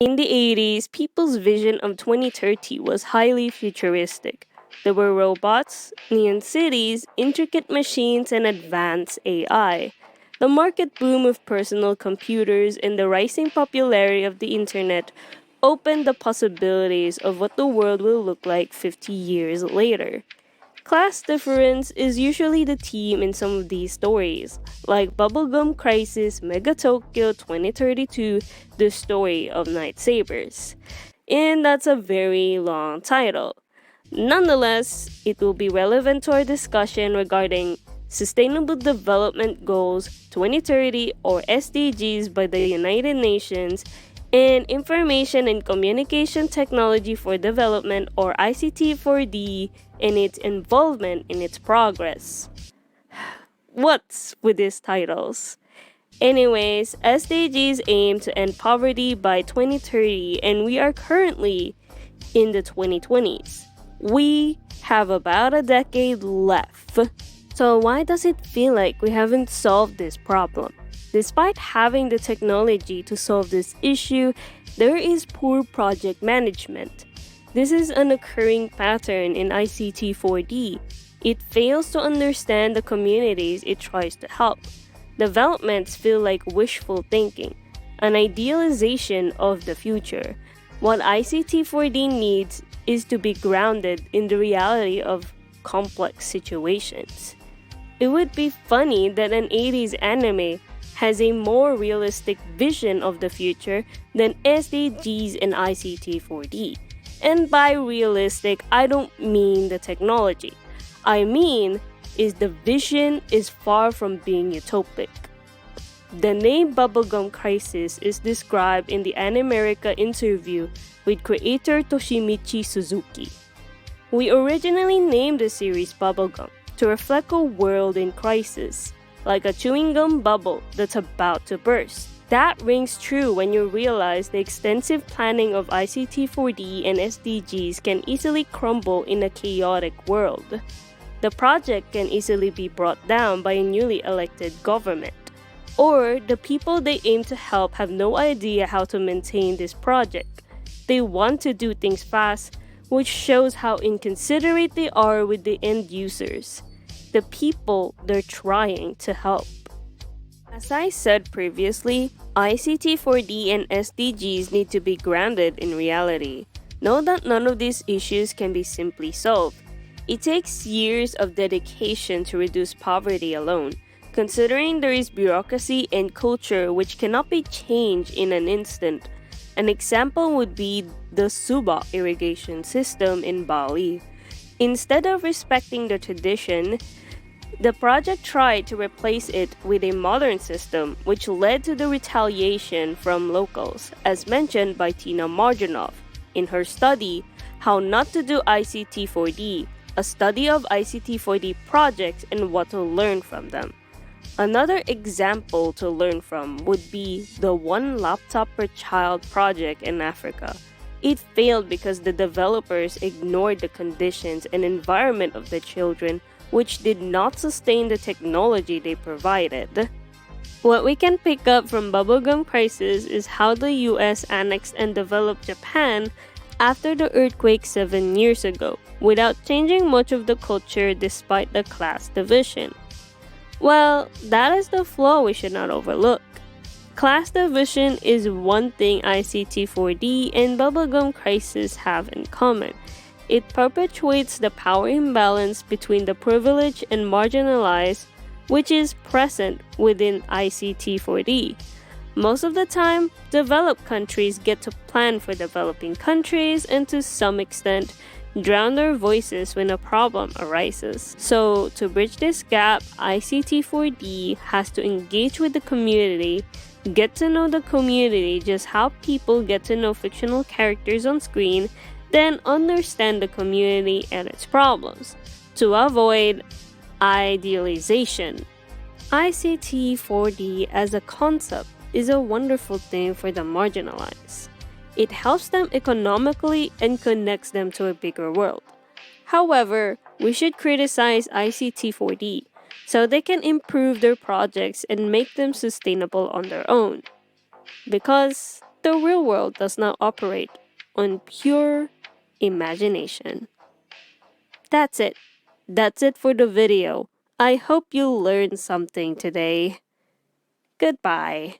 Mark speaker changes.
Speaker 1: In the 80s, people's vision of 2030 was highly futuristic. There were robots, neon cities, intricate machines, and advanced AI. The market boom of personal computers and the rising popularity of the internet opened the possibilities of what the world will look like 50 years later. Class difference is usually the theme in some of these stories, like Bubblegum Crisis Mega Tokyo 2032, The Story of Night Sabers. And that's a very long title. Nonetheless, it will be relevant to our discussion regarding Sustainable Development Goals 2030 or SDGs by the United Nations and Information and Communication Technology for Development or ICT4D and its involvement in its progress. What's with these titles? Anyways, SDGs aim to end poverty by 2030 and we are currently in the 2020s. We have about a decade left. So why does it feel like we haven't solved this problem? Despite having the technology to solve this issue, there is poor project management. This is an occurring pattern in ICT4D. It fails to understand the communities it tries to help. Developments feel like wishful thinking, an idealization of the future. What ICT4D needs is to be grounded in the reality of complex situations. It would be funny that an 80s anime has a more realistic vision of the future than SDGs and ICT4D. And by realistic, I don't mean the technology. I mean is the vision is far from being utopic. The name Bubblegum Crisis is described in the Animerica interview with creator Toshimichi Suzuki. We originally named the series Bubblegum to reflect a world in crisis, like a chewing gum bubble that's about to burst. That rings true when you realize the extensive planning of ICT4D and SDGs can easily crumble in a chaotic world. The project can easily be brought down by a newly elected government. Or the people they aim to help have no idea how to maintain this project. They want to do things fast, which shows how inconsiderate they are with the end users, the people they're trying to help. As I said previously, ICT4D and SDGs need to be grounded in reality. Know that none of these issues can be simply solved. It takes years of dedication to reduce poverty alone, considering there is bureaucracy and culture which cannot be changed in an instant. An example would be the Subak irrigation system in Bali. Instead of respecting the tradition, the project tried to replace it with a modern system, which led to the retaliation from locals, as mentioned by Tina Marjanov in her study, How Not to Do ICT4D, a study of ICT4D projects and what to learn from them. Another example to learn from would be the One Laptop Per Child project in Africa. It failed because the developers ignored the conditions and environment of the children, which did not sustain the technology they provided. What we can pick up from Bubblegum Crisis is how the US annexed and developed Japan after the earthquake 7 years ago, without changing much of the culture despite the class division. Well, that is the flaw we should not overlook. Class division is one thing ICT4D and Bubblegum Crisis have in common. It perpetuates the power imbalance between the privileged and marginalized, which is present within ICT4D. Most of the time, developed countries get to plan for developing countries and to some extent, drown their voices when a problem arises. So, to bridge this gap, ICT4D has to engage with the community, get to know the community just how people get to know fictional characters on screen, then understand the community and its problems, to avoid idealization. ICT4D as a concept is a wonderful thing for the marginalized. It helps them economically and connects them to a bigger world. However, we should criticize ICT4D so they can improve their projects and make them sustainable on their own. Because But the real world does not operate on pure imagination. That's it. That's it for the video. I hope you learned something today. Goodbye.